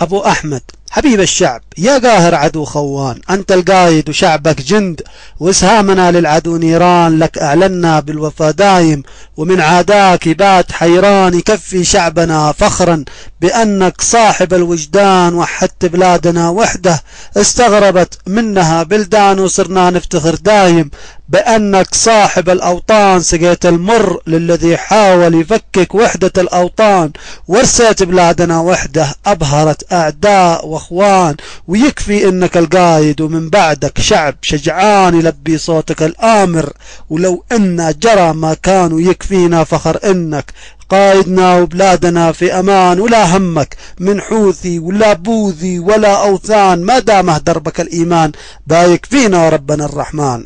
أبو أحمد حبيب الشعب يا قاهر عدو خوان، أنت القايد وشعبك جند، واسهامنا للعدو نيران، لك أعلنا بالوفا دايم، ومن عاداك يبات حيران. يكفي شعبنا فخرا بأنك صاحب الوجدان، وحدت بلادنا وحده استغربت منها بلدان، وصرنا نفتخر دايم بأنك صاحب الأوطان. سقيت المر للذي حاول يفكك وحدة الأوطان، ورسيت بلادنا وحده أبهرت أعداء واخوان. ويكفي انك القايد ومن بعدك شعب شجعان يلبي صوتك الآمر، ولو ان جرى ما كانوا يكفينا فخر انك قائدنا وبلادنا في امان. ولا همك من حوثي ولا بوذي ولا اوثان، ما دامه دربك الايمان بايك فينا وربنا الرحمن.